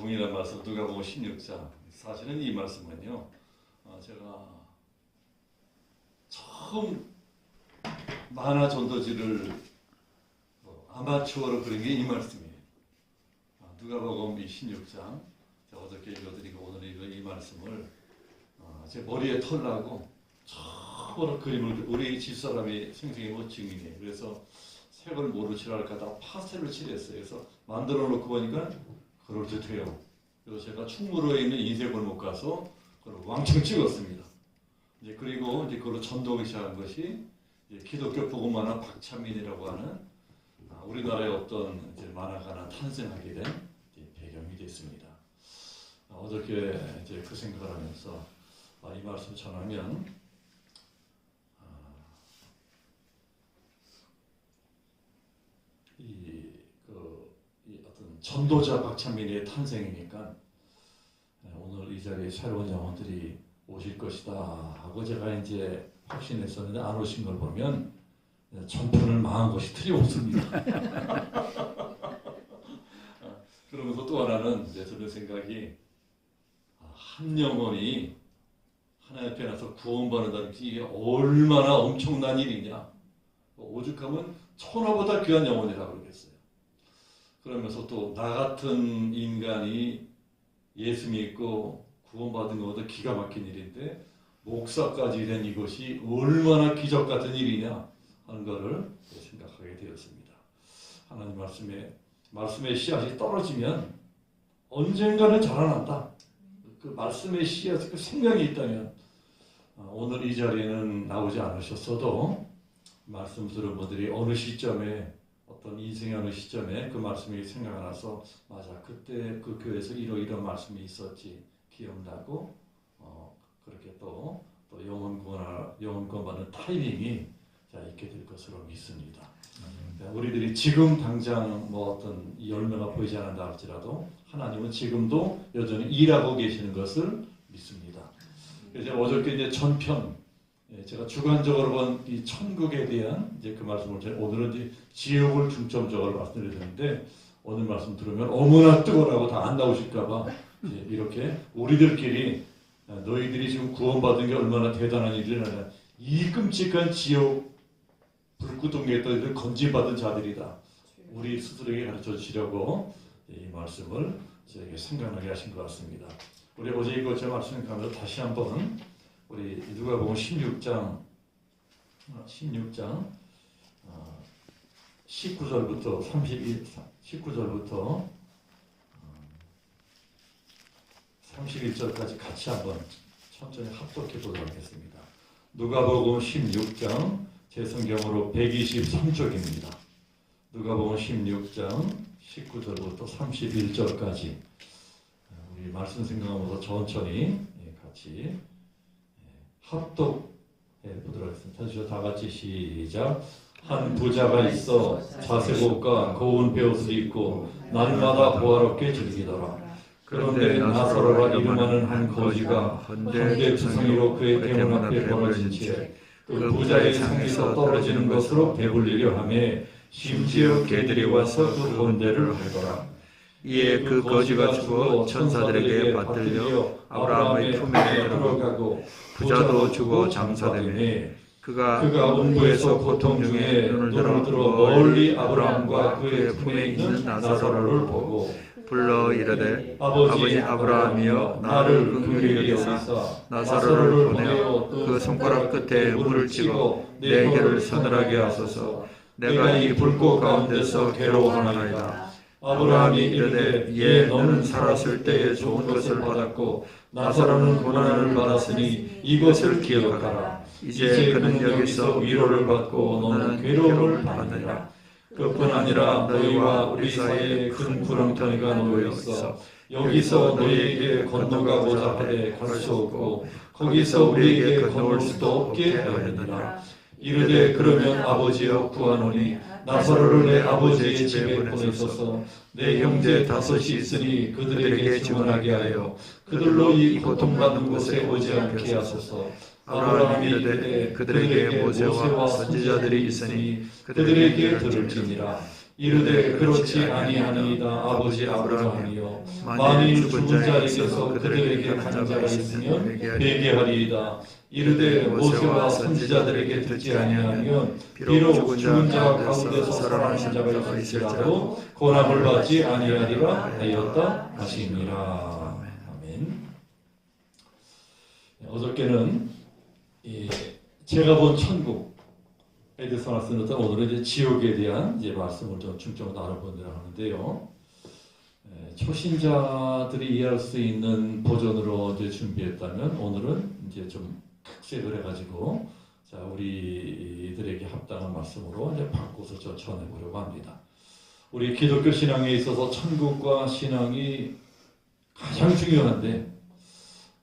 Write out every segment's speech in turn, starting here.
동일한 말씀 누가복음 16장. 사실은 이 말씀은요, 제가 처음 만화 전도지를 아마추어로 그린 게 이 말씀이에요. 누가복음 16장. 제가 어저께 읽어드리고 오늘 읽은 이 말씀을 제 머리에 털라고 처음으로 그림을, 우리 집사람이 생생히 증인이에요. 그래서 색을 뭐로 칠할까 하다가 파스텔로 칠했어요. 그래서 만들어 놓고 보니까 그럴듯해요. 그래서 제가 충무로에 있는 인쇄골목 가서 그걸 왕창 찍었습니다. 이제 그리고 이제 그걸로 전도하기 시작한 것이 기독교 복음만화 박찬민이라고 하는 우리나라의 어떤 이제 만화가나 탄생하게 된 배경이 됐습니다. 어저께 이제 그 생각을 하면서 이 말씀 전하면 이 어떤 전도자 박찬민의 탄생이니까 오늘 이 자리에 새로운 영혼들이 오실 것이다 하고 제가 이제 확신했었는데 안 오신 걸 보면 전편을 망한 것이 틀림없습니다. 그러면서 또 하나는 이제 드는 생각이 한 영혼이 하나님 앞에 나서 구원받는다는 게 이게 얼마나 엄청난 일이냐. 오죽하면 천하보다 귀한 영혼이라고 그러겠어요. 그러면서 또 나 같은 인간이 예수 믿고 구원받은 것보다 기가 막힌 일인데 목사까지 된 이것이 얼마나 기적 같은 일이냐 하는 것을 생각하게 되었습니다. 하나님 말씀의 씨앗이 떨어지면 언젠가는 자라난다. 그 말씀의 씨앗, 그 생명이 있다면 오늘 이 자리에는 나오지 않으셨어도 말씀 들은 분들이 어느 시점에 어떤 인생의 어느 시점에 그 말씀이 생각나서 맞아 그때 그 교회에서 이런 말씀이 있었지 기억나고 그렇게 또 영혼 받는 타이밍이 있게 될 것으로 믿습니다. 우리들이 지금 당장 뭐 어떤 열매가 보이지 않는다 할지라도 하나님은 지금도 여전히 일하고 계시는 것을 믿습니다. 그래서 어저께 이제 전편 제가 주관적으로 본 이 천국에 대한 이제 그 말씀을 오늘은 이제 지옥을 중점적으로 말씀드렸는데 오늘 말씀 들으면 어머나 뜨거라고 다 안 나오실까봐 이렇게 우리들끼리 너희들이 지금 구원받은 게 얼마나 대단한 일이냐 이 끔찍한 지옥 불구덩이에 떠있는 건진받은 자들이다. 우리 스스로에게 가르쳐 주시려고 이 말씀을 저에게 생각나게 하신 것 같습니다. 우리 어제 이거 말씀을 가면서 다시 한번 우리 누가복음 16장 19절부터 19절부터 31절까지 같이 한번 천천히 합독해 보도록 하겠습니다. 누가복음 16장 제 성경으로 123쪽입니다. 누가복음 16장 19절부터 31절까지 우리 말씀 생각하면서 천천히 같이 합독해 보도록 하겠습니다. 다시 다 같이 시작. 한 부자가 있어 자색옷과 고운 베옷을 입고 날마다 보화롭게 즐기더라. 그런데 나사로라 이름하는 한 거지가 헌데 주성이로 그의 대문 앞에 벌어진 채 그 부자의 상에서 떨어지는 것으로 배불리려 하매 심지어 개들이 와서 그 헌데를 핥더라. 이에 그 거지가 죽어 천사들에게 받들려 아브라함의 품에 들어가고 부자도 죽어 장사되매 그가 음부에서 고통 중에 눈을 들어 멀리 아브라함과 그의 품에 있는 나사로를 보고 불러 이르되 아버지 아브라함이여 나를 긍휼히 여기사 나사로를 보내어 그 손가락 끝에 물을 찍어 내게를 서늘하게 하소서. 내가 이 불꽃 가운데서 괴로워하나이다. 아브라함이 이르되 예 너는 살았을 때에 좋은 것을 받았고 나사로는 고난을 받았으니 이것을 기억하라. 이제 그는 여기서 위로를 받고 너는 괴로움을 받느니라. 그뿐 아니라 너희와 우리 사이에 큰 구렁텅이가 놓여 있어 여기서 너희에게 건너가고자 하되 갈 수 없고 거기서 우리에게 건널 수도 없게 하였느니라. 이르되 그러면 아버지여 구하노니 나사로를 내 아버지의 집에 보내소서. 내 형제 다섯이 있으니 그들에게 증언하게 하여 그들로 이 고통받는 곳에 오지 않게 하소서. 아브라함이 이르되 그들에게 모세와 선지자들이 있으니 그들에게 들을지니라. 이르되 그렇지 아니하니이다. 아버지 아브라함이여 만일 만일 죽은 자에게서 그들에게 가는 자가 있으면 회개하리이다. 이르되 모세와 선지자들에게 듣지 아니하면 비록 죽은 자 가운데서 살아나신 자가 있을지라도 고난을 받지 아니하리라 하였다 하시니라. 아멘. 어저께는 제가 본 천국 에디슨 말씀을 오늘은 이제 지옥에 대한 이제 말씀을 좀 중점으로 나눠보려고 하는데요. 초신자들이 이해할 수 있는 버전으로 이제 준비했다면 오늘은 이제 좀 각색을 해가지고 자 우리들에게 합당한 말씀으로 이제 바꿔서 전해보려고 합니다. 우리 기독교 신앙에 있어서 천국과 신앙이 가장 중요한데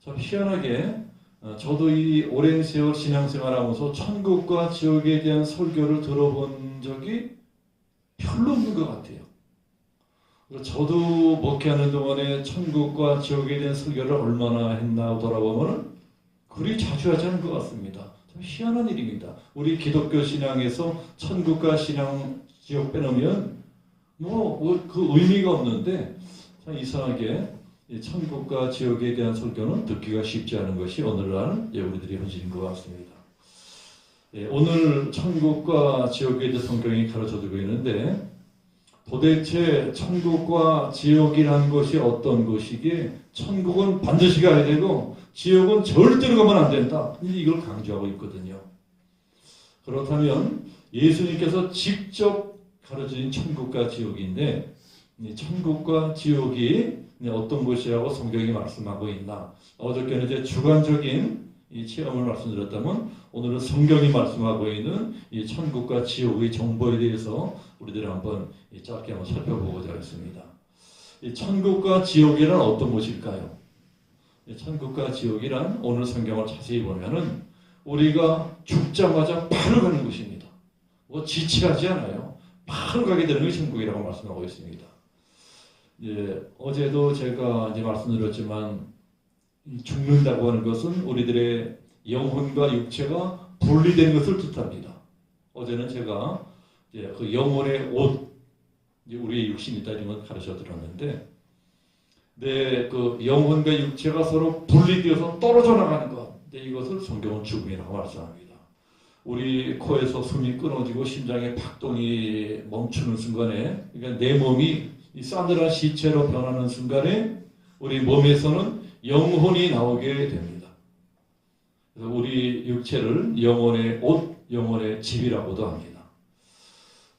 참 희한하게 저도 이 오랜 세월 신앙생활하면서 천국과 지옥에 대한 설교를 들어본 적이 별로 없는 것 같아요. 저도 목회하는 동안에 천국과 지옥에 대한 설교를 얼마나 했나 돌아보면 그리 자주 하지 않은 것 같습니다. 참 희한한 일입니다. 우리 기독교 신앙에서 천국과 신앙, 지옥 빼놓으면 그 의미가 없는데 참 이상하게 천국과 지옥에 대한 설교는 듣기가 쉽지 않은 것이 오늘날 우리들의 현실인 것 같습니다. 오늘 천국과 지옥에 대해 성경이 가르쳐주고 있는데 도대체 천국과 지옥이라는 것이 어떤 것이기에 천국은 반드시 가야 되고 지옥은 절대로 가면 안 된다. 이걸 강조하고 있거든요. 그렇다면 예수님께서 직접 가르쳐진 천국과 지옥인데 천국과 지옥이 어떤 것이라고 성경이 말씀하고 있나? 어저께는 이제 주관적인 이 체험을 말씀드렸다면 오늘은 성경이 말씀하고 있는 이 천국과 지옥의 정보에 대해서 우리들이 한번 짧게 한번 살펴보고자 하겠습니다. 이 천국과 지옥이란 어떤 것일까요? 이 천국과 지옥이란 오늘 성경을 자세히 보면은 우리가 죽자마자 바로 가는 것입니다. 지체하지 않아요. 바로 가게 되는 것이 천국이라고 말씀하고 있습니다. 어제도 제가 이제 말씀드렸지만 죽는다고 하는 것은 우리들의 영혼과 육체가 분리된 것을 뜻합니다. 어제는 제가 그 영혼의 옷, 우리의 육신이다 이런 걸 가르쳐 드렸는데, 그 영혼과 육체가 서로 분리되어서 떨어져 나가는 것, 이것을 성경은 죽음이라고 말씀합니다. 우리 코에서 숨이 끊어지고 심장의 박동이 멈추는 순간에, 그러니까 내 몸이 이 싸늘한 시체로 변하는 순간에 우리 몸에서는 영혼이 나오게 됩니다. 그래서 우리 육체를 영혼의 옷, 영혼의 집이라고도 합니다.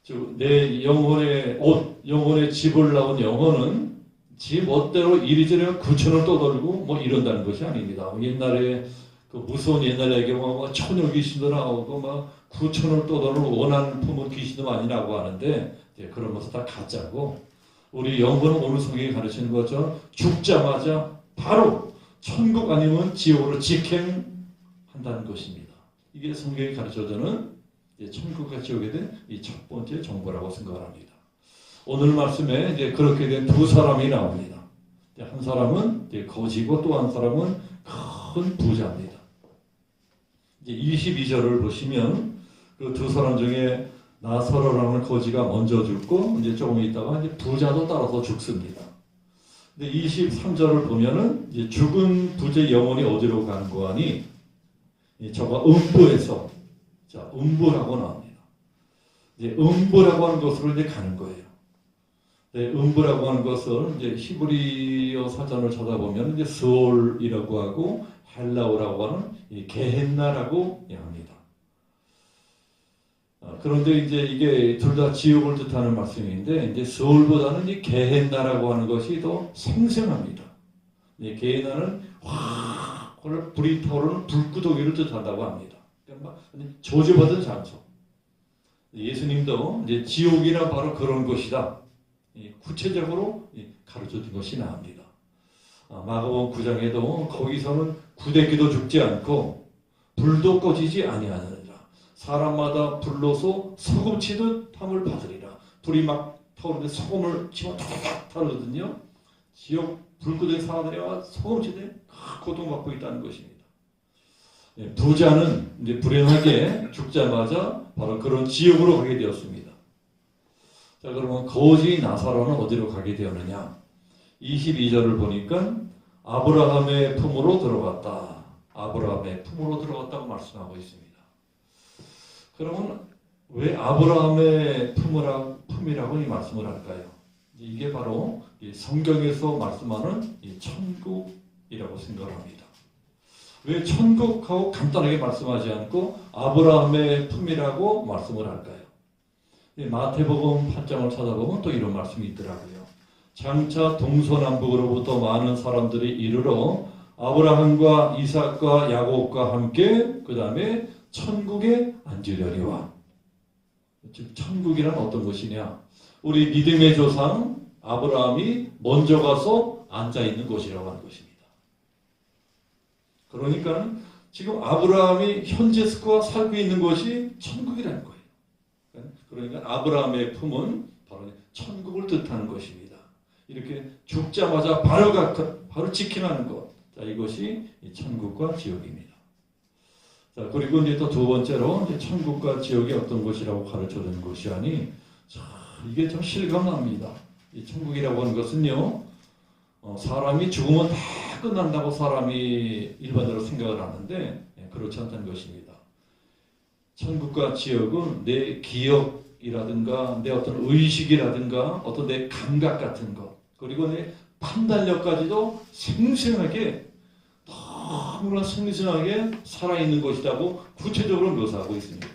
즉, 내 영혼의 옷, 영혼의 집을 나온 영혼은 지 멋대로 이리저리 구천을 떠돌고 이런다는 것이 아닙니다. 옛날에 그 무서운 옛날 얘기하면 처녀 귀신도 나오고 구천을 떠돌고 원한 품은 귀신도 많이 나오고 하는데 그런 것은 다 가짜고 우리 영혼은 오늘 성경이 가르치는 것처럼 죽자마자 바로 천국 아니면 지옥으로 직행한다는 것입니다. 이게 성경이 가르쳐주는 천국과 지옥에 대한 이 첫 번째 정보라고 생각합니다. 오늘 말씀에 그렇게 된 두 사람이 나옵니다. 한 사람은 거지고 또 한 사람은 큰 부자입니다. 22절을 보시면 그 두 사람 중에 나사로라는 거지가 먼저 죽고 이제 조금 있다가 이제 부자도 따라서 죽습니다. 근데 23절을 보면은 이제 죽은 부자의 영혼이 어디로 가는 거 하니 저가 음부에서 음부라고 나옵니다. 이제 음부라고 하는 곳으로 이제 가는 거예요. 음부라고 하는 것을 이제 히브리어 사전을 찾아보면 이제 스올이라고 하고 헬라어라고 하는 게헨나라고 합니다. 그런데 이제 이게 둘 다 지옥을 뜻하는 말씀인데 이제 스올보다는 이 게헨나라고 하는 것이 더 생생합니다. 게헨나는 확 불이 타오르는 불구덩이를 뜻한다고 합니다. 그러니까 저주받은 장소. 예수님도 이제 지옥이란 바로 그런 것이다. 구체적으로 가르쳐준 것이 나옵니다. 마가복음 9장에도 거기서는 구데기도 죽지 않고 불도 꺼지지 아니하느니라. 사람마다 불로서 소금치듯 탐을 받으리라. 불이 막 타오르는데 소금을 치면 탁탁 타오르거든요. 지옥 불구덩이 사람들이 소금치듯 고통받고 있다는 것입니다. 부자는 이제 불행하게 죽자마자 바로 그런 지옥으로 가게 되었습니다. 자, 그러면 거지 나사로는 어디로 가게 되었느냐? 22절을 보니까 아브라함의 품으로 들어갔다. 아브라함의 품으로 들어갔다고 말씀하고 있습니다. 그러면 왜 아브라함의 품이라고 이 말씀을 할까요? 이게 바로 이 성경에서 말씀하는 이 천국이라고 생각을 합니다. 왜 천국하고 간단하게 말씀하지 않고 아브라함의 품이라고 말씀을 할까요? 마태복음 8장을 찾아보면 또 이런 말씀이 있더라고요. 장차 동서남북으로부터 많은 사람들이 이르러 아브라함과 이삭과 야곱과 함께 그 다음에 천국에 앉으려니와. 즉 천국이란 어떤 것이냐? 우리 믿음의 조상 아브라함이 먼저 가서 앉아있는 곳이라고 하는 것입니다. 그러니까 지금 아브라함이 현재 살고 있는 곳이 천국이라는 거예요. 그러니까 아브라함의 품은 바로 천국을 뜻하는 것입니다. 이렇게 죽자마자 바로 직행하는 것. 자, 이것이 천국과 지옥입니다. 자, 그리고 이제 또 두 번째로 이제 천국과 지옥이 어떤 것이라고 가르쳐 주는 것이 아니, 자, 이게 좀 실감납니다. 이 천국이라고 하는 것은요, 사람이 죽으면 다 끝난다고 사람이 일반적으로 생각을 하는데 그렇지 않다는 것입니다. 천국과 지옥은 내 기억이라든가 내 어떤 의식이라든가 어떤 내 감각 같은 것, 그리고 내 판단력까지도 생생하게, 너무나 생생하게 살아있는 것이라고 구체적으로 묘사하고 있습니다.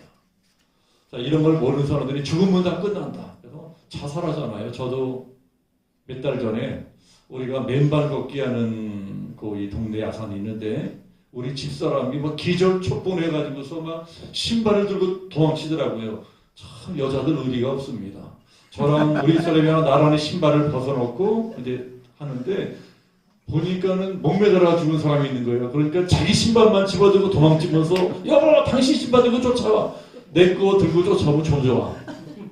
자, 이런 걸 모르는 사람들이 죽으면 다 끝난다. 그래서 자살하잖아요. 저도 몇 달 전에 우리가 맨발 걷기 하는 이 동네 야산이 있는데 우리 집사람이 막 기절 촉분해가지고서 막 신발을 들고 도망치더라고요. 참 여자들 의리가 없습니다. 저랑 우리 사람이 나란히 신발을 벗어놓고 이제 하는데 보니까는 목매달아 죽은 사람이 있는 거예요. 그러니까 자기 신발만 집어들고 도망치면서 여보 당신 신발 들고 쫓아와. 내 거 들고 쫓아오면 좀 좋아.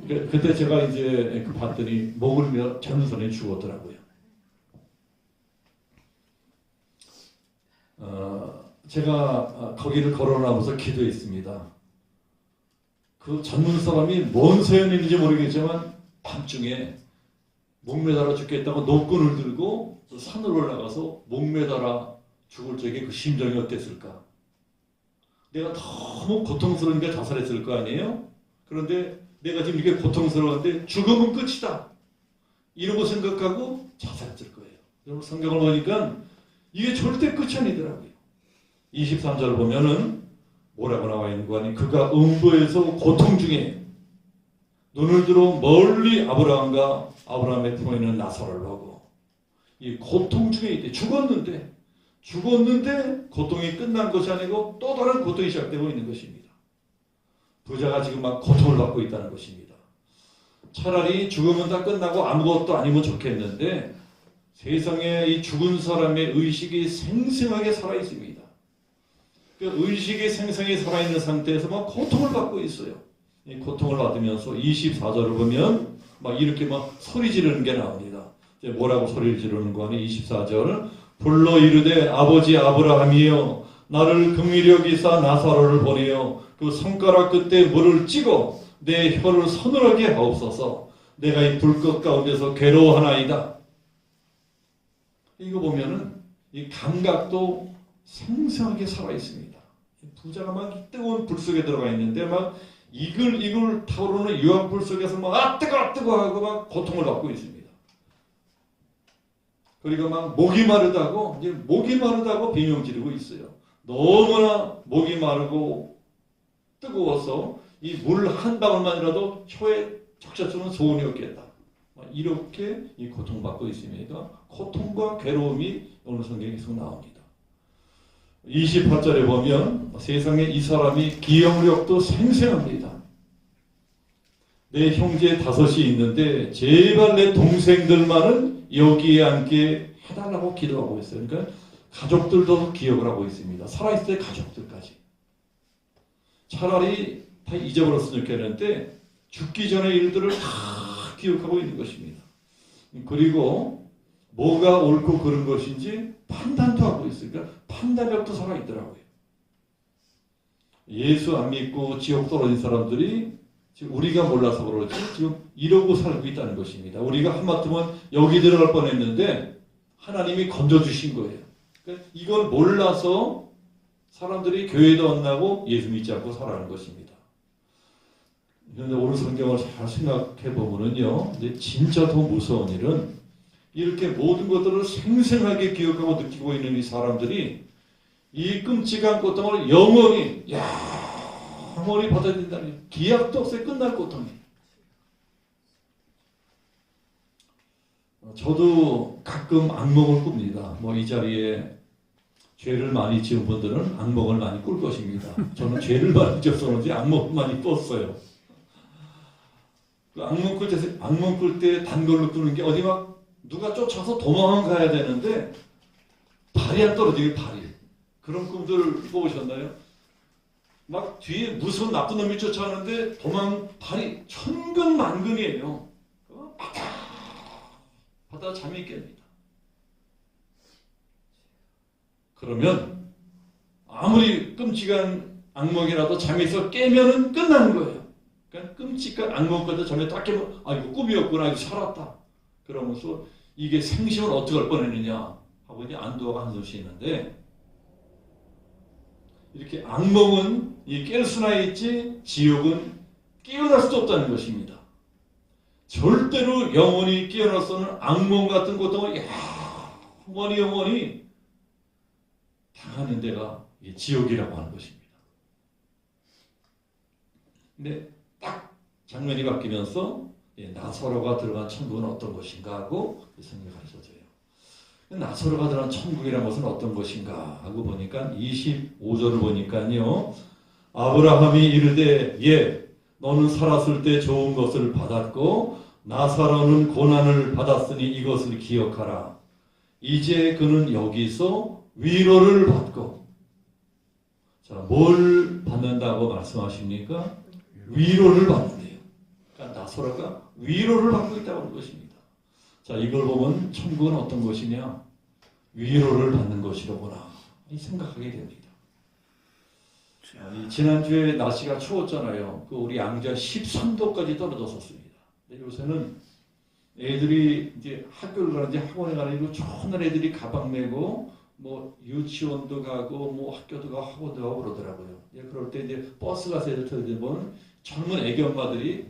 그때 제가 이제 봤더니 목을 밀어 젊은 사람이 죽었더라고요. 제가 거기를 걸어나면서 기도했습니다. 그 젊은 사람이 뭔 사연인지 모르겠지만 밤중에 목매달아 죽겠다고 노끈을 들고 산으로 올라가서 목매달아 죽을 적에 그 심정이 어땠을까? 내가 너무 고통스러우니까 자살했을 거 아니에요? 그런데 내가 지금 이게 고통스러운데 죽으면 끝이다. 이러고 생각하고 자살했을 거예요. 여러분 성경을 보니까 이게 절대 끝이 아니더라고요. 23절을 보면은 뭐라고 나와 있는 거 아니? 그가 음부에서 고통 중에 눈을 들어 멀리 아브라함과 아브라함의 품에 있는 나사로를 보고 이 고통 중에 있대. 죽었는데 고통이 끝난 것이 아니고 또 다른 고통이 시작되고 있는 것입니다. 부자가 지금 막 고통을 받고 있다는 것입니다. 차라리 죽으면 다 끝나고 아무것도 아니면 좋겠는데 세상에 이 죽은 사람의 의식이 생생하게 살아있습니다. 그 의식이 생생히 살아있는 상태에서 막 고통을 받고 있어요. 이 고통을 받으면서 24절을 보면 막 이렇게 막 소리 지르는 게 나옵니다. 이제 뭐라고 소리를 지르는 거 아니? 24절 불러 이르되 아버지 아브라함이여 나를 긍휼히 여기사 나사로를 보내어 그 손가락 끝에 물을 찍어 내 혀를 서늘하게 하옵소서. 내가 이 불꽃 가운데서 괴로워하나이다. 이거 보면은 이 감각도 생생하게 살아 있습니다. 부자가 막 뜨거운 불 속에 들어가 있는데 막 이글 타오르는 유황불 속에서 막 뜨거 하고 막 고통을 받고 있습니다. 그리고 막 목이 마르다고 비명 지르고 있어요. 너무나 목이 마르고 뜨거워서 이 물 한 방울만이라도 혀에 적셔주는 소원이 없겠다. 이렇게 이 고통받고 있습니다. 고통과 괴로움이 오늘 성경에 계속 나옵니다. 28절에 보면 세상에 이 사람이 기억력도 생생합니다. 내 형제 5이 있는데 제발 내 동생들만은 여기에 앉게 해달라고 기도하고 있어요. 그러니까 가족들도 기억을 하고 있습니다. 살아있을 때 가족들까지. 차라리 다 잊어버렸으면 좋겠는데 죽기 전의 일들을 다 기억하고 있는 것입니다. 그리고 뭐가 옳고 그른 것인지 판단도 하고 있으니까 판단력도 살아있더라고요. 예수 안 믿고 지옥 떨어진 사람들이 지금 우리가 몰라서 그러지 지금 이러고 살고 있다는 것입니다. 우리가 하마터면 여기 들어갈 뻔했는데 하나님이 건져주신 거예요. 그러니까 이걸 몰라서 사람들이 교회도 안 나고 예수 믿지 않고 살아가는 것입니다. 그런데 오늘 성경을 잘 생각해 보면은요, 근데 진짜 더 무서운 일은 이렇게 모든 것들을 생생하게 기억하고 느끼고 있는 이 사람들이 이 끔찍한 고통을 영원히 받아야 된다는 기약도 없이 끝날 고통이에요. 저도 가끔 악몽을 꿉니다. 뭐 이 자리에 죄를 많이 지은 분들은 악몽을 많이 꿀 것입니다. 저는 죄를 많이 지어서 그런지 악몽을 많이 꿨어요. 그 악몽 꿀 때 단걸로 꾸는 게 어디 막 누가 쫓아서 도망가야 되는데 발이 안 떨어지게 발이. 그런 꿈들 꿔보셨나요? 막 뒤에 무서운 나쁜 놈이 쫓아오는데 발이 천근만근이에요. 하다 잠이 깹니다. 그러면 아무리 끔찍한 악몽이라도 잠에서 깨면은 끝나는 거예요. 그러니까 끔찍한 악몽 꿔도 잠에 딱 깨면 이거 꿈이었구나, 이거 살았다. 그러면서 이게 생시면 어떻게 할 뻔했느냐 하고 이제 안도하고 한숨 쉬는데, 이렇게 악몽은 깰 수나 있지 지옥은 깨어날 수도 없다는 것입니다. 절대로 영원히 깨어나서는 악몽 같은 고통을 영원히 당하는 데가 지옥이라고 하는 것입니다. 근데 딱 장면이 바뀌면서 나사로가 들어간 천국은 어떤 것인가 하고 성경이 가르쳐줘요. 나사로가 들어간 천국이라는 것은 어떤 것인가 하고 보니까 25절을 보니까요, 아브라함이 이르되 너는 살았을 때 좋은 것을 받았고 나사로는 고난을 받았으니 이것을 기억하라. 이제 그는 여기서 위로를 받고, 자, 뭘 받는다고 말씀하십니까? 위로를 받는데요. 그러니까 나사로가 위로를 받고 있다고 하는 것입니다. 자, 이걸 보면 천국은 어떤 것이냐? 위로를 받는 것이로구나 생각하게 됩니다. 지난주에 날씨가 추웠잖아요. 우리 양자 13도까지 떨어졌었습니다. 요새는 애들이 이제 학교를 가는지 학원에 가는지 좋은 날 애들이 가방 메고 뭐 유치원도 가고 뭐 학교도 가고 학원도 가고 그러더라고요. 그럴 때 이제 버스 가서 애들 타게 보면 젊은 애기 엄마들이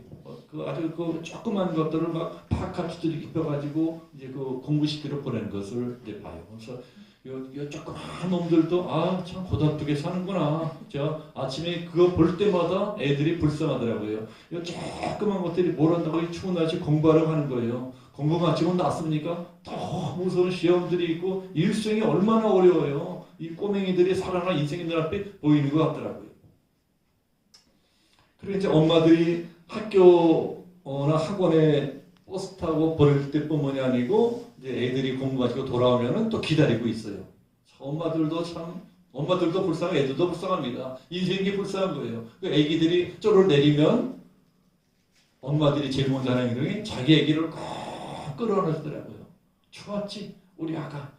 아주 조그만 것들을 막 파카투들 입혀가지고 이제 공부시키러 보내는 것을 이제 봐요. 그래서 요 조그만 놈들도 참 고답게 사는구나. 아침에 그거 볼 때마다 애들이 불쌍하더라고요. 요 조그만 것들이 뭘 한다고 추운 날씨 공부하러 가는 거예요. 공부 마치고 났습니까? 더 무서운 시험들이 있고 일생이 얼마나 어려워요. 이 꼬맹이들이 살아난 인생이 눈앞에 보이는 것 같더라고요. 그리고 이제 엄마들이 학교나 학원에 버스 타고 보낼 때뿐만이 아니고 이제 애들이 공부 마치고 돌아오면은 또 기다리고 있어요. 엄마들도 불쌍하고 애들도 불쌍합니다. 인생이 불쌍한 거예요. 애기들이 쪼를 내리면 엄마들이 제일 먼저 하는 행동이 자기 애기를 꼭 끌어안으시더라고요. 좋았지 우리 아가.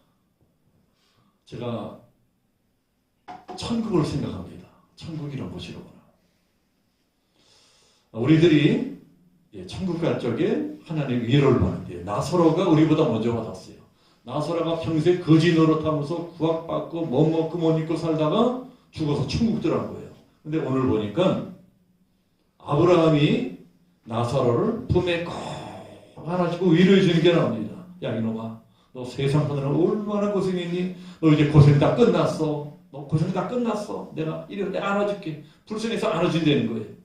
제가 천국을 생각합니다. 천국이란 곳이로구나. 우리들이 천국 갈 적에 하나님 위로를 받는데요. 나사로가 우리보다 먼저 받았어요. 나사로가 평소에 거지 노릇하면서 구박받고 못 먹고 못 입고 살다가 죽어서 천국 들어간 거예요. 근데 오늘 보니까 아브라함이 나사로를 품에 꼭 안아주고 위로해 주는 게 나옵니다. 야 이놈아, 너 세상 사느라 얼마나 고생했니? 너 이제 고생 다 끝났어. 너 고생 다 끝났어. 내가 안아줄게. 불쌍해서 안아준다는 거예요.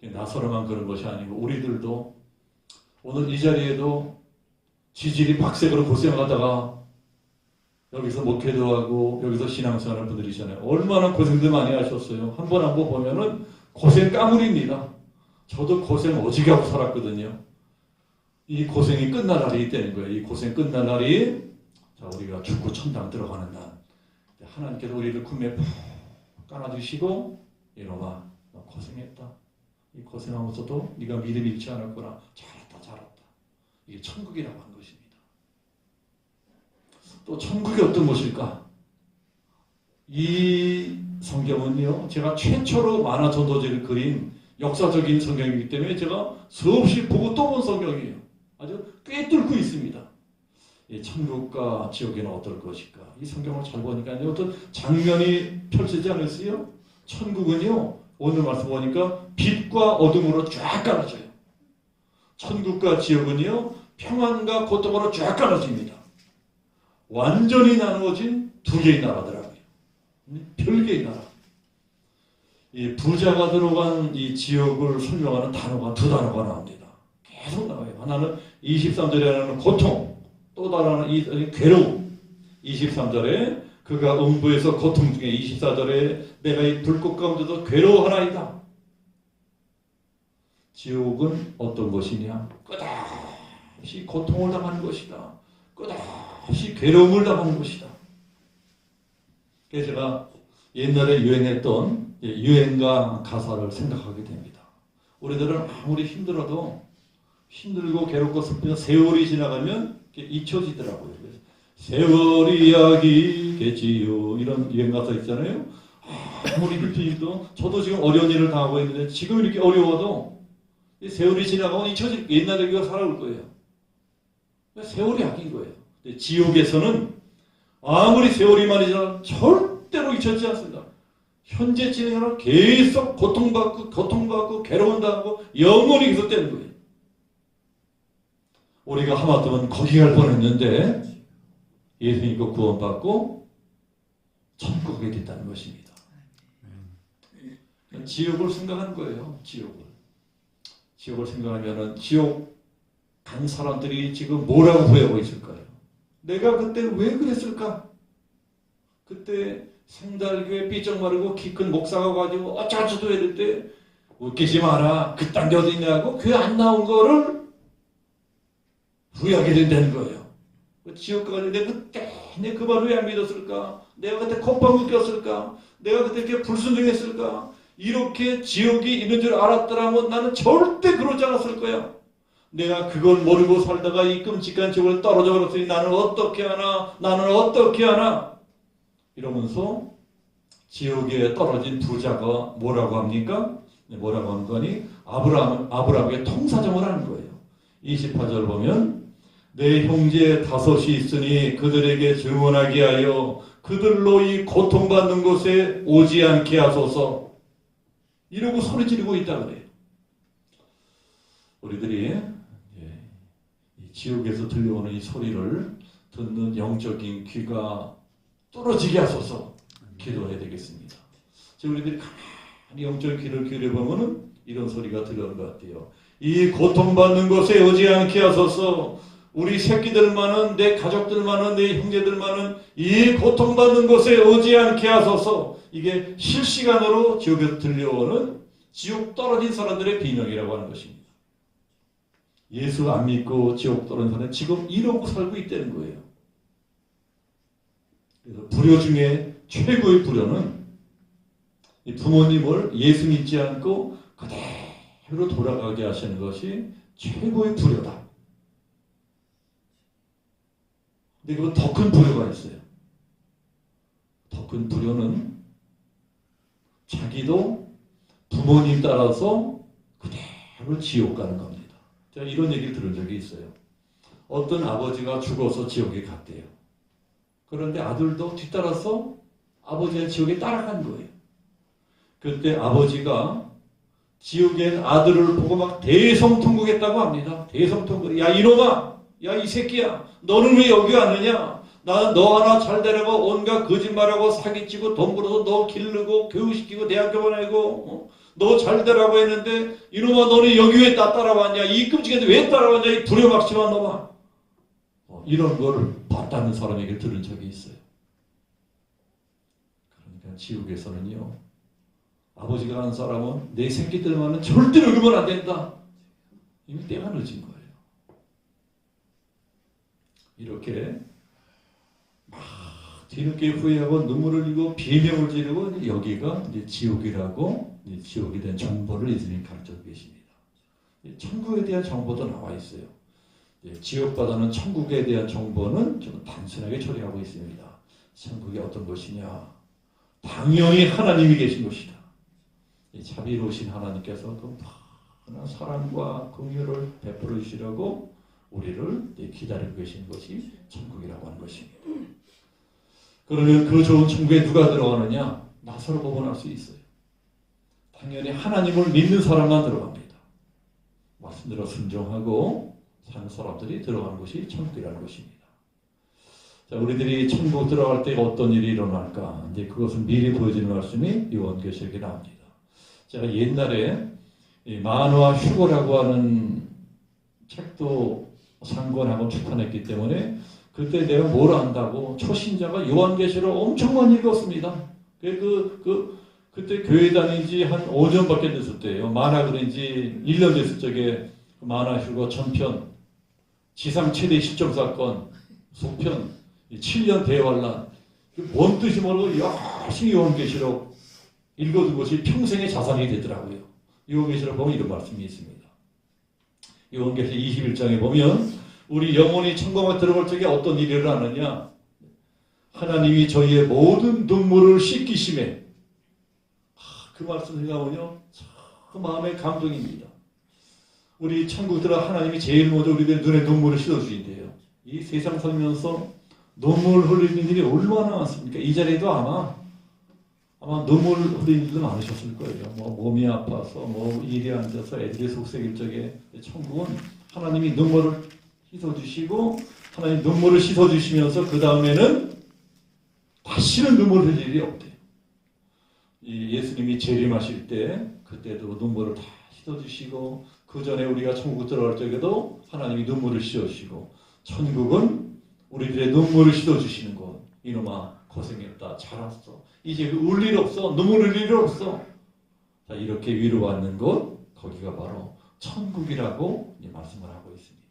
나사로만 그런 것이 아니고 우리들도 오늘 이 자리에도 지질이 박색으로 고생하다가 여기서 목회도 하고 여기서 신앙생활하는 분들이잖아요. 얼마나 고생들 많이 하셨어요. 한 번 보면은 고생 까물입니다. 저도 고생 오지게 하고 살았거든요. 이 고생이 끝날 날이 있다는 거예요. 이 고생 끝날 날이 우리가 죽고 천당 들어가는 날. 하나님께서 우리를 품에 푹 깔아주시고 이놈아 너 고생했다. 이 고생하면서도 네가 믿음 잃지 않았구나. 잘했다. 이게 천국이라고 하는 것입니다. 또 천국이 어떤 곳일까? 이 성경은요, 제가 최초로 만화 전도지를 그린 역사적인 성경이기 때문에 제가 수없이 보고 또 본 성경이에요. 아주 꿰뚫고 있습니다. 이 천국과 지옥에는 어떨 것일까? 이 성경을 잘 보니까 어떤 장면이 펼치지 않았어요? 천국은요, 오늘 말씀 보니까 빛과 어둠으로 쫙 갈라져요. 천국과 지옥은요, 평안과 고통으로 쫙 갈라집니다. 완전히 나누어진 두 개의 나라더라고요. 별개의 나라. 이 부자가 들어간 이 지옥을 설명하는 단어가 두 단어가 나옵니다. 계속 나와요. 하나는 23절에 하나는 고통, 또 다른 하나는 괴로움. 23절에 그가 음부에서 고통 중에 24절에 내가 이 불꽃 가운데서 괴로워하나이다. 지옥은 어떤 것이냐? 끝없이 고통을 당하는 것이다. 끝없이 괴로움을 당하는 것이다. 그래서 제가 옛날에 유행했던 유행가 가사를 생각하게 됩니다. 우리들은 아무리 힘들어도 힘들고 괴롭고 슬프면 세월이 지나가면 잊혀지더라고요. 그래서 세월이 이야기겠지요. 이런 유행 가사 있잖아요. 아무리 힘들도 저도 지금 어려운 일을 당하고 있는데 지금 이렇게 어려워도 세월이 지나가면 잊혀질 거예요. 옛날에 우리가 살아올 거예요. 세월이 아낀 거예요. 근데 지옥에서는 아무리 세월이 많이 지나도 절대로 잊혀지지 않습니다. 현재 진행하는 계속 고통받고 괴로움당하고 영원히 계속되는 거예요. 우리가 하마터면 거기 갈 뻔했는데 예수 믿고 구원받고 천국 가게 됐다는 것입니다. 지옥을 생각하는 거예요. 지옥을 생각하면은 지옥 간 사람들이 지금 뭐라고 후회하고 있을까요? 내가 그때 왜 그랬을까? 그때 생달교에 삐쩍 마르고 키 큰 목사가 가지고 어쩌고저쩌고 이럴 때 웃기지 마라. 그딴 게 어디 있냐고 교회 안 나온 거를 후회하게 된다는 거예요. 지옥 가가지고 내가 그때 내 그 말 왜 안 믿었을까? 내가 그때 콧방귀 꼈을까? 내가 그때 이렇게 불순종했을까? 이렇게 지옥이 있는 줄 알았더라면 나는 절대 그러지 않았을 거야. 내가 그걸 모르고 살다가 이 끔찍한 지옥에 떨어져 버렸으니 나는 어떻게 하나? 이러면서 지옥에 떨어진 부자가 뭐라고 합니까? 뭐라고 하는 거니? 아브라함에게 통사정을 하는 거예요. 28절 보면 내 형제 다섯이 있으니 그들에게 증언하게 하여 그들로 이 고통받는 곳에 오지 않게 하소서. 이러고 소리 지르고 있다 그래요. 우리들이 이 지옥에서 들려오는 이 소리를 듣는 영적인 귀가 뚫어지게 하소서 기도해야 되겠습니다. 지금 우리들이 가만히 영적인 귀를 기울여보면 이런 소리가 들려오는 것 같아요. 이 고통받는 곳에 오지 않게 하소서. 우리 새끼들만은, 내 가족들만은, 내 형제들만은 이 고통받는 곳에 오지 않게 하소서. 이게 실시간으로 지옥에서 들려오는 지옥 떨어진 사람들의 비명이라고 하는 것입니다. 예수 안 믿고 지옥 떨어진 사람은 지금 이러고 살고 있다는 거예요. 그래서 불효 중에 최고의 불효는 이 부모님을 예수 믿지 않고 그대로 돌아가게 하시는 것이 최고의 불효다. 근데 그건 더 큰 불효가 있어요. 더 큰 불효는 자기도 부모님 따라서 그대로 지옥 가는 겁니다. 제가 이런 얘기를 들은 적이 있어요. 어떤 아버지가 죽어서 지옥에 갔대요. 그런데 아들도 뒤따라서 아버지의 지옥에 따라간 거예요. 그때 아버지가 지옥에 아들을 보고 막 대성통곡했다고 합니다. 대성통곡. 야 이놈아, 야 이 새끼야, 너는 왜 여기 왔느냐? 나는 너 하나 잘 되라고 온갖 거짓말하고 사기치고 돈 벌어서 너 기르고 교육시키고 대학교 보내고 너 잘 되라고 했는데 이놈아 너는 여기 왜 따라왔냐? 이 끔찍한데 왜 따라왔냐? 이 두려움막심한 놈아. 이런 거를 봤다는 사람에게 들은 적이 있어요. 그러니까 지옥에서는요, 아버지가 하는 사람은 내 새끼들만은 절대로 그러면 안 된다. 이미 때가 늦은 거예요. 이렇게 막 뒤늦게 후회하고 눈물을 흘리고 비명을 지르고 여기가 이제 지옥이라고 이제 지옥에 대한 정보를 예수님이 가르쳐 계십니다. 천국에 대한 정보도 나와 있어요. 지옥보다는 천국에 대한 정보는 좀 단순하게 처리하고 있습니다. 천국이 어떤 것이냐? 당연히 하나님이 계신 것이다. 이 자비로우신 하나님께서 그 많은 사랑과 긍휼을 베풀어 주시려고 우리를 기다리고 계신 것이 천국이라고 하는 것입니다. 그러면 그 좋은 천국에 누가 들어가느냐? 나서로 구분할 수 있어요. 당연히 하나님을 믿는 사람만 들어갑니다. 말씀대로 순종하고 사는 사람들이 들어가는 것이 천국이라는 것입니다. 자, 우리들이 천국 들어갈 때 어떤 일이 일어날까? 이제 그것은 미리 보여지는 말씀이 요한계시록에 나옵니다. 제가 옛날에 만화 휴거라고 하는 책도 상권하고 출판했기 때문에 그때 내가 뭘 안다고 초신자가 요한계시록 엄청 많이 읽었습니다. 그때 교회 다닌 지 한 5년밖에 됐을 때예요. 만화 그린 지 1년 됐을 적에 만화 휴거 전편, 지상 최대 실종 사건, 속편, 7년 대환란, 뭔 뜻이 모르고 열심히 요한계시록 읽어둔 것이 평생의 자산이 되더라고요. 요한계시록 보면 이런 말씀이 있습니다. 요한계시록 21장에 보면 우리 영혼이 천국에 들어갈 적에 어떤 일이 일어나느냐? 하나님이 저희의 모든 눈물을 씻기심에, 그 말씀 생각하면요 참 마음의 감동입니다. 우리 천국 들어 하나님이 제일 먼저 우리들 눈에 눈물을 씻어주신대요. 이 세상 살면서 눈물 흘리는 일이 얼마나 많습니까? 이 자리에도 아마 눈물 흘리는 일도 많으셨을 거예요. 몸이 아파서 일에 앉아서 애들이 속삭일 적에 천국은 하나님이 눈물을 씻어주시고 하나님 눈물을 씻어주시면서 그 다음에는 다시는 눈물 흘릴 일이 없대요. 예수님이 재림하실 때 그때도 눈물을 다 씻어주시고 그 전에 우리가 천국 들어갈 적에도 하나님이 눈물을 씻어주시고 천국은 우리들의 눈물을 씻어주시는 곳. 이놈아 고생했다 잘 왔어. 이제 울 일 없어. 눈물 흘릴 일 없어. 자, 이렇게 위로받는 곳 거기가 바로 천국이라고 말씀을 하고 있습니다.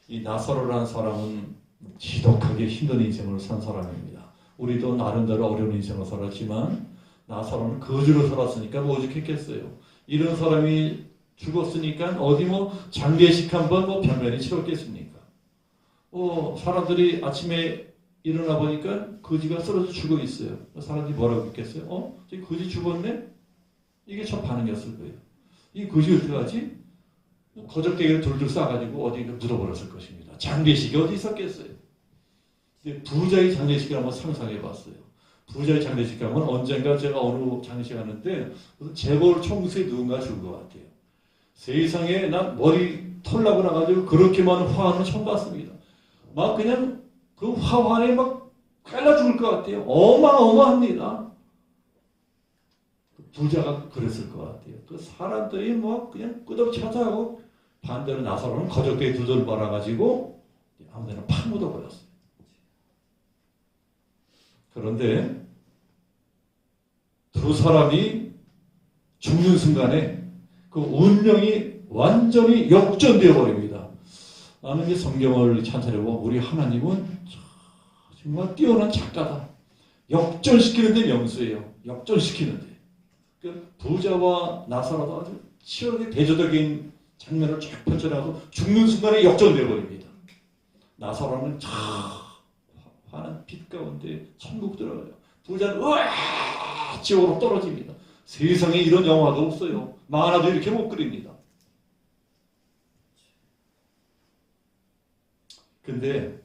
이 나사로라는 사람은 지독하게 힘든 인생을 산 사람입니다. 우리도 나름대로 어려운 인생을 살았지만 나사로는 거지로 살았으니까 오죽했겠어요. 이런 사람이 죽었으니까 어디 장례식 한번 변변히 치렀겠습니까? 사람들이 아침에 일어나 보니까 거지가 쓰러져 죽어 있어요. 사람들이 뭐라고 했겠어요? 저기 거지 죽었네? 이게 첫 반응이었을 거예요. 이 거지 어떻게 하지? 거적대기를 둘둘 싸가지고 어디 묻어버렸을 것입니다. 장례식이 어디 있었겠어요? 부자의 장례식을 한번 상상해 봤어요. 부자의 장례식 가면 언젠가 제가 어느 장례식 하는데 재벌 총수에 누군가 죽은 것 같아요. 세상에 난 머리 털 나고 나가지고 그렇게 많은 화환을 처음 봤습니다. 막 그냥 그 화환에 막 깔라 죽을 것 같아요. 어마어마합니다. 부자가 그랬을 것 같아요. 그 사람들이 그냥 끝없이 하자고 반대로 나사로는 거적대에 두들 말아가지고 아무데나 팍 묻어버렸어요. 그런데 두 사람이 죽는 순간에 그 운명이 완전히 역전되어 버립니다. 나는 이 성경을 찬찬해보고 우리 하나님은 정말 뛰어난 작가다. 역전시키는데 명수예요. 역전시키는데. 그 부자와 나사로가 아주 치열하게 대조적인 장면을 쫙 펼쳐나가서 죽는 순간에 역전되어 버립니다. 나사로는 환한 빛 가운데 천국 들어가요. 부자는 으아! 지옥으로 떨어집니다. 세상에 이런 영화도 없어요. 만화도 이렇게 못 그립니다. 근데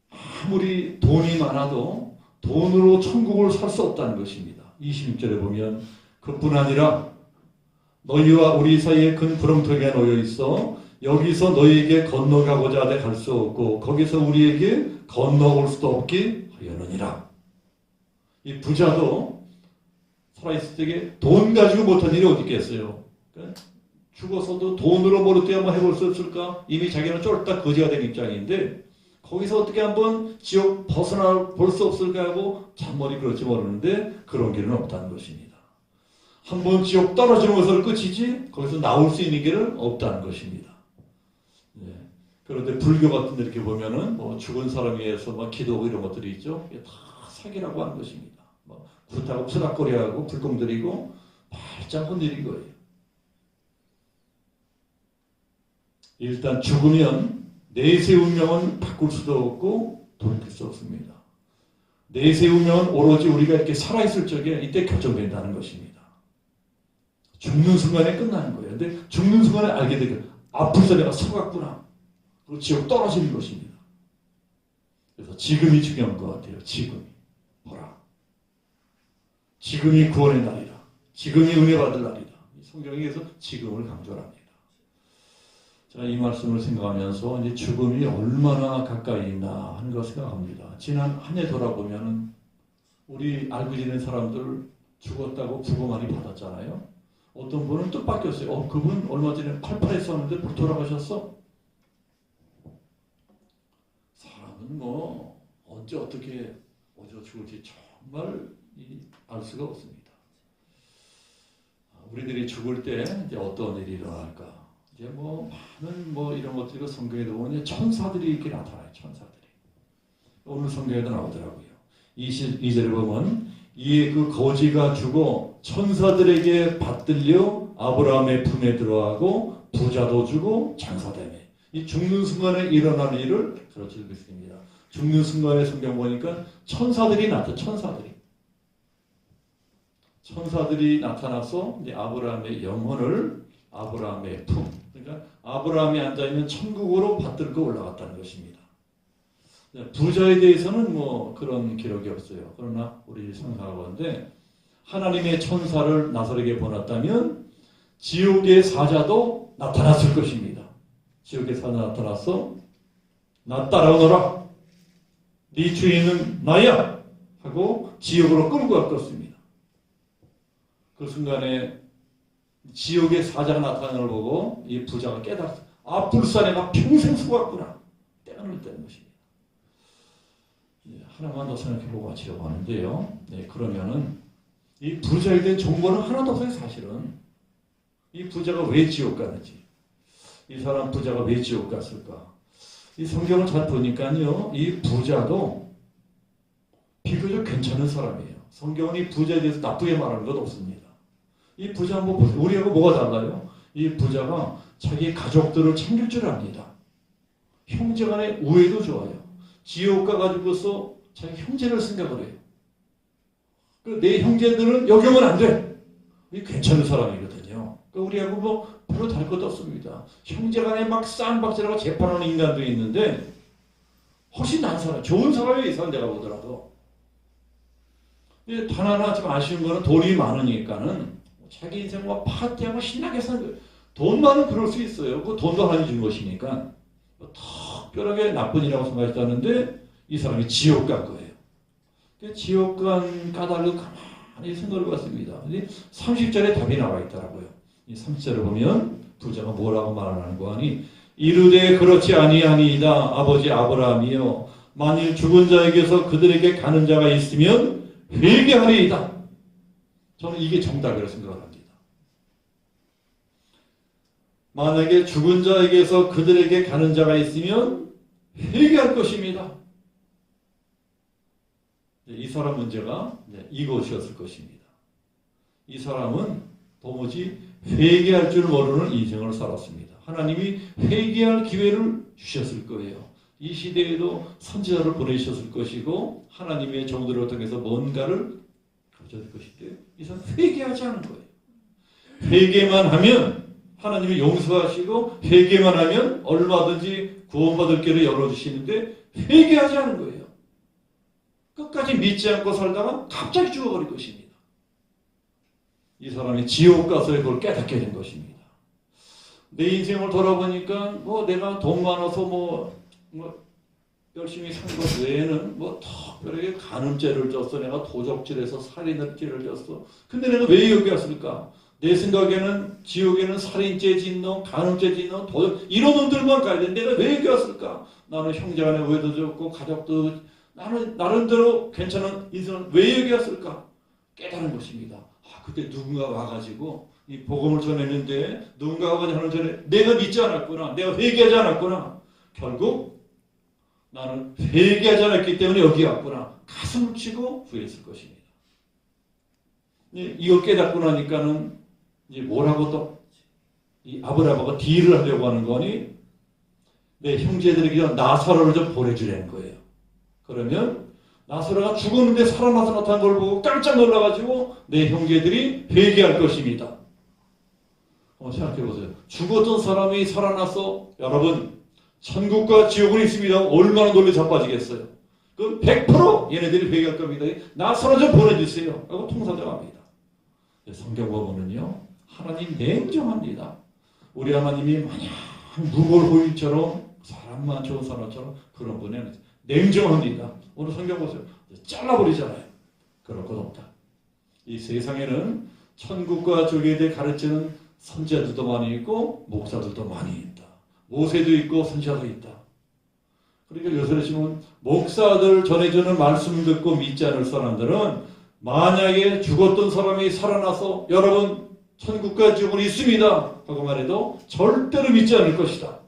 아무리 돈이 많아도 돈으로 천국을 살 수 없다는 것입니다. 26절에 보면 그뿐 아니라 너희와 우리 사이에 큰 구렁텅이가 놓여 있어 여기서 너희에게 건너가고자 하되 갈 수 없고 거기서 우리에게 건너올 수도 없게 하려느니라. 이 부자도 살아있을 적에 돈 가지고 못한 일이 어디 있겠어요. 그러니까 죽어서도 돈으로 뭐를 한번 해볼 수 없을까? 이미 자기는 쫄딱 거지가 된 입장인데 거기서 어떻게 한번 지옥 벗어나 볼 수 없을까 하고 잔머리 그렇지 모르는데 그런 길은 없다는 것입니다. 한번 지옥 떨어지는 것으로 끝이지 거기서 나올 수 있는 길은 없다는 것입니다. 네. 그런데 불교 같은 데 이렇게 보면은 죽은 사람 위해서 기도하고 이런 것들이 있죠. 이게 다 사기라고 하는 것입니다. 굿하고 푸닥거리하고 불공 들이고 발짝 건드린 거예요. 일단 죽으면 내세 운명은 바꿀 수도 없고 돌이킬 수 없습니다. 내세우면 오로지 우리가 이렇게 살아있을 적에 이때 결정된다는 것입니다. 죽는 순간에 끝나는 거예요. 근데 죽는 순간에 알게 되고 앞으로 내가 서갔구나. 그리고 지옥 떨어지는 것입니다. 그래서 지금이 중요한 것 같아요. 지금이. 보라. 지금이 구원의 날이다. 지금이 은혜 받을 날이다. 성경에서 지금을 강조합니다. 자, 이 말씀을 생각하면서 이제 죽음이 얼마나 가까이 있나 하는 것을 생각합니다. 지난 한 해 돌아보면 우리 알고 지낸 사람들 죽었다고 부고 많이 받았잖아요. 어떤 분은 뜻밖이었어요. 그분 얼마 전에 88했었는데 돌아가셨어? 사람은 뭐 언제 어떻게 어디서 죽을지 정말 알 수가 없습니다. 우리들이 죽을 때 이제 어떤 일이 일어날까? 이제 뭐 많은 뭐 이런 것들이 성경에도 보면 천사들이 이렇게 나타나요. 천사들이. 오늘 성경에도 나오더라고요. 22절에 보면 이에 그 거지가 죽어 천사들에게 받들려 아브라함의 품에 들어가고 부자도 주고 장사되며. 이 죽는 순간에 일어나는 일을 그렇게 읽습니다. 죽는 순간에 성경 보니까 천사들이 나타나. 천사들이 나타나서 이제 아브라함의 영혼을 아브라함의 품, 그러니까 아브라함이 앉아있는 천국으로 받들고 올라갔다는 것입니다. 부자에 대해서는 뭐 그런 기록이 없어요. 그러나 우리 생각하건대 하나님의 천사를 나사렛에 보냈다면 지옥의 사자도 나타났을 것입니다. 지옥의 사자 나타나서 나 따라오너라. 네 주인은 나야 하고 지옥으로 끌고 갈 것입니다. 그 순간에 지옥의 사자가 나타나는 걸 보고 이 부자가 깨달았어요. 불사에 나 평생 속았구나. 때가 늦다는 것입니다. 하나만 더 생각해보고 마치려고 하는데요. 그러면은 이 부자에 대한 정보는 하나도 없어요. 사실은. 이 부자가 왜 지옥 가는지, 이 사람 부자가 왜 지옥 갔을까? 이 성경을 잘 보니까요, 이 부자도 비교적 괜찮은 사람이에요. 성경은 이 부자에 대해서 나쁘게 말하는 것 없습니다. 이 부자 한번 보세요. 우리하고 뭐가 달라요? 이 부자가 자기 가족들을 챙길 줄 압니다. 형제간의 우애도 좋아요. 지옥 가가지고서 자기 형제를 생각을 해요. 내 형제들은 여기면 안 돼. 이 괜찮은 사람이거든요. 우리하고 뭐 별로 다를 것도 없습니다. 형제간에 막 쌍박질하고 재판하는 인간도 있는데 훨씬 나은 사람, 좋은 사람이 이 사람 내가 보더라도. 단 하나 좀 아쉬운 거는 돈이 많으니까는 자기 인생 뭐 파티하고 신나게 사는 거예요. 돈만은 그럴 수 있어요. 그 돈도 하나님 준 것이니까 특별하게 나쁜 일이라고 생각했다는데 이 사람이 지옥 간 거예요. 지옥 간 까닭을 가만히 생각을 해봤습니다. 30절에 답이 나와 있더라고요. 이 30절을 보면 부자가 뭐라고 말하는 거 하니 이르되 그렇지 아니하니이다. 아버지 아브라함이여 만일 죽은 자에게서 그들에게 가는 자가 있으면 회개하리이다. 저는 이게 정답이라고 생각을 합니다. 만약에 죽은 자에게서 그들에게 가는 자가 있으면 회개할 것입니다. 이 사람 문제가 이것이었을 것입니다. 이 사람은 도무지 회개할 줄 모르는 인생을 살았습니다. 하나님이 회개할 기회를 주셨을 거예요. 이 시대에도 선지자를 보내셨을 것이고 하나님의 종들을 통해서 뭔가를 가르쳐줄 것인데 이 사람 회개하지 않은 거예요. 회개만 하면 하나님이 용서하시고 회개만 하면 얼마든지 구원받을 길을 열어주시는데 회개하지 않은 거예요. 끝까지 믿지 않고 살다가 갑자기 죽어버릴 것입니다. 이 사람이 지옥 가서 그걸 깨닫게 된 것입니다. 내 인생을 돌아보니까 뭐 내가 돈 많아서 뭐 열심히 산 것 외에는 뭐 특별하게 간음죄를 졌어. 내가 도적질해서 살인을 졌어. 근데 내가 왜 여기 왔을까? 내 생각에는 지옥에는 살인죄 짓는 놈, 간음죄 짓는 놈, 도적 이런 놈들만 가야 돼. 내가 왜 여기 왔을까? 나는 형제간의 우애도 좋고 가족도 나는 나름대로 괜찮은 인생을 왜 여기 왔을까? 깨달은 것입니다. 그때 누군가 와가지고 이 복음을 전했는데 누군가 와가지고 하는 전에 내가 믿지 않았구나. 내가 회개하지 않았구나. 결국 나는 회개하지 않았기 때문에 여기 왔구나. 가슴을 치고 후회했을 것입니다. 이걸 깨닫고 나니까는 이제 뭐라고 또 이 아브라함하고 딜을 하려고 하는 거니 내 형제들에게 나사로를 좀 보내주라는 거예요. 그러면 나사로가 죽었는데 살아나서 나타난 걸 보고 깜짝 놀라가지고 내 형제들이 회개할 것입니다. 한번 생각해 보세요. 죽었던 사람이 살아나서 여러분 천국과 지옥은 있습니다. 얼마나 놀래 자빠지겠어요. 그럼 100% 얘네들이 회개할 겁니다. 나사로 좀 보내주세요. 하고 통사정합니다. 성경 보면은요, 하나님 냉정합니다. 우리 하나님이 마냥 무골 호일처럼 사람만 좋은 사람처럼 그런 분이 아니죠. 냉정합니다. 오늘 성경 보세요. 잘라버리잖아요. 그럴 것 없다. 이 세상에는 천국과 지옥에 대해 가르치는 선지자들도 많이 있고 목사들도 많이 있다. 모세도 있고 선지자도 있다. 그러니까 요새 지금 목사들 전해주는 말씀 듣고 믿지 않을 사람들은 만약에 죽었던 사람이 살아나서 여러분 천국과 지옥은 있습니다 하고 말해도 절대로 믿지 않을 것이다.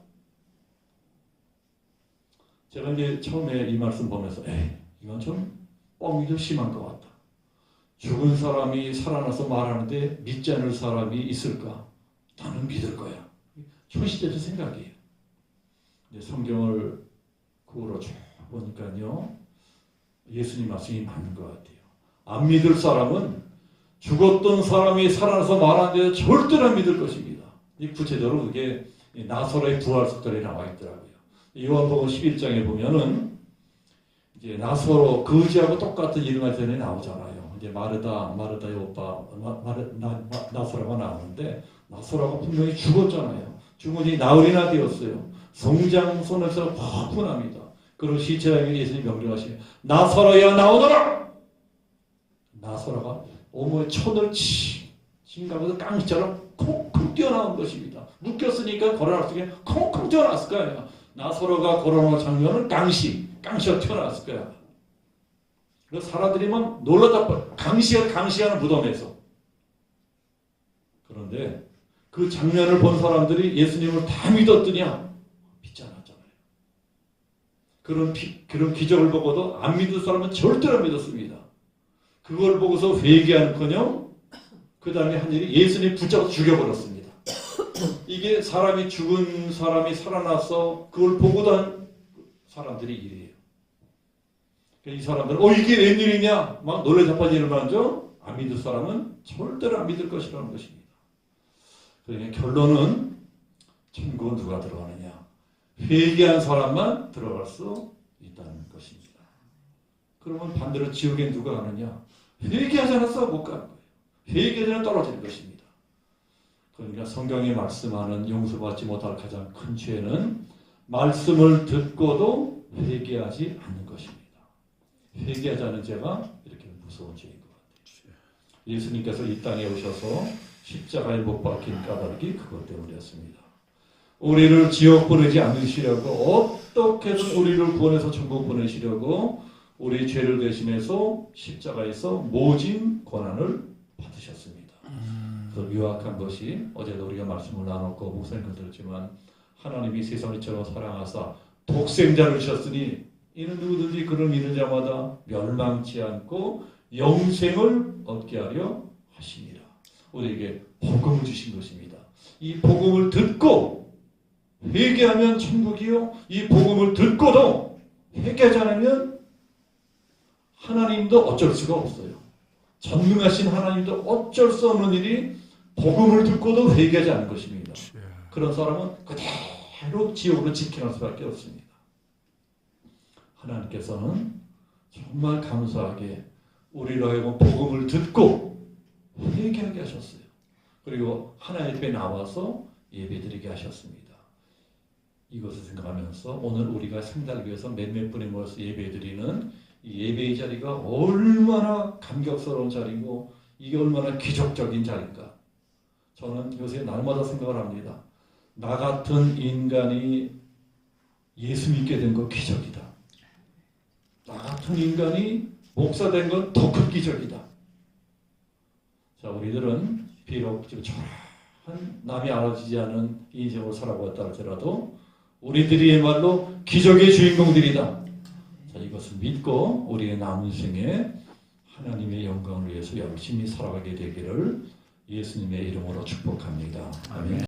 제가 이제 처음에 이 말씀 보면서 이건 좀 뻥이 좀 심한 것 같다. 죽은 사람이 살아나서 말하는데 믿지 않을 사람이 있을까? 나는 믿을 거야. 초시적인 생각이에요. 근데 성경을 그거로 쭉 보니까요, 예수님 말씀이 맞는 것 같아요. 안 믿을 사람은 죽었던 사람이 살아나서 말하는데 절대로 안 믿을 것입니다. 이 구체적으로 그게 나사로의 부활 속설에 나와 있더라고요. 요한복음 11장에 보면은 이제 나사로 거지하고 똑같은 이름의 전에 나오잖아요. 이제 마르다의 오빠 나사로가 나오는데 나사로가 분명히 죽었잖아요. 죽으니 나흘이나 되었어요. 성장선에서 화분합니다. 그리고 시체에게 예수님이 명령하시면 나사로야 나오너라. 나사로가 오모에 천을 칭가면서 깡처럼 콩콩 뛰어나온 것입니다. 묶였으니까 걸어날 수 있게 콩콩 뛰어났을 거예요. 나사로가 걸어놓은 장면은 깡시가 튀어나왔을 거야. 그래서 사람들이 막 놀라다 강시하는 무덤에서. 그런데 그 장면을 본 사람들이 예수님을 다 믿었더냐? 믿지 않았잖아요. 그런 기적을 보고도 안 믿을 사람은 절대로 안 믿었습니다. 그걸 보고서 회개하는커녕 그 다음에 한 일이 예수님 붙잡아서 죽여버렸습니다. 이게 사람이 죽은 사람이 살아나서 그걸 보고도 한 사람들이 일이에요. 이 사람들은 이게 웬일이냐 막 놀래 자빠지는 만저 안 믿을 사람은 절대로 안 믿을 것이라는 것입니다. 그러니까 결론은 천국은 누가 들어가느냐? 회개한 사람만 들어갈 수 있다는 것입니다. 그러면 반대로 지옥에 누가 가느냐? 회개하지 않아서 못 가는 거예요. 회개하지 않아 떨어지는 것입니다. 그러니까 성경이 말씀하는 용서받지 못할 가장 큰 죄는 말씀을 듣고도 회개하지 않는 것입니다. 회개하지 않은 죄가 이렇게 무서운 죄인 것 같아요. 예수님께서 이 땅에 오셔서 십자가에 못 박힌 까닭이 그것 때문이었습니다. 우리를 지옥 보내지 않으시려고 어떻게든 우리를 구원해서 천국 보내시려고 우리 죄를 대신해서 십자가에서 모진 고난을 받으셨습니다. 그 유학한 것이 어제도 우리가 말씀을 나눴고 목사님도 들었지만 하나님이 세상을 이처럼 사랑하사 독생자를 주셨으니 이는 누구든지 그를 믿는 자마다 멸망치 않고 영생을 얻게 하려 하십니다. 우리에게 복음을 주신 것입니다. 이 복음을 듣고 회개하면 천국이요. 이 복음을 듣고도 회개하지 않으면 하나님도 어쩔 수가 없어요. 전능하신 하나님도 어쩔 수 없는 일이 복음을 듣고도 회개하지 않는 것입니다. 그런 사람은 그대로 지옥으로 직행할 수밖에 없습니다. 하나님께서는 정말 감사하게 우리로 하여금 복음을 듣고 회개하게 하셨어요. 그리고 하나님 앞에 나와서 예배드리게 하셨습니다. 이것을 생각하면서 오늘 우리가 상달을 위해서 몇몇 분이 모여서 예배드리는 이 예배의 자리가 얼마나 감격스러운 자리고 이게 얼마나 기적적인 자리인가. 저는 요새 날마다 생각을 합니다. 나 같은 인간이 예수 믿게 된 건 기적이다. 나 같은 인간이 목사 된 건 더 큰 기적이다. 자, 우리들은 비록 지금 초라한 남이 알아지지 않은 인생을 살아보았다 할지라도 우리들이야말로 기적의 주인공들이다. 자, 이것을 믿고 우리의 남은 생에 하나님의 영광을 위해서 열심히 살아가게 되기를 예수님의 이름으로 축복합니다. 아멘.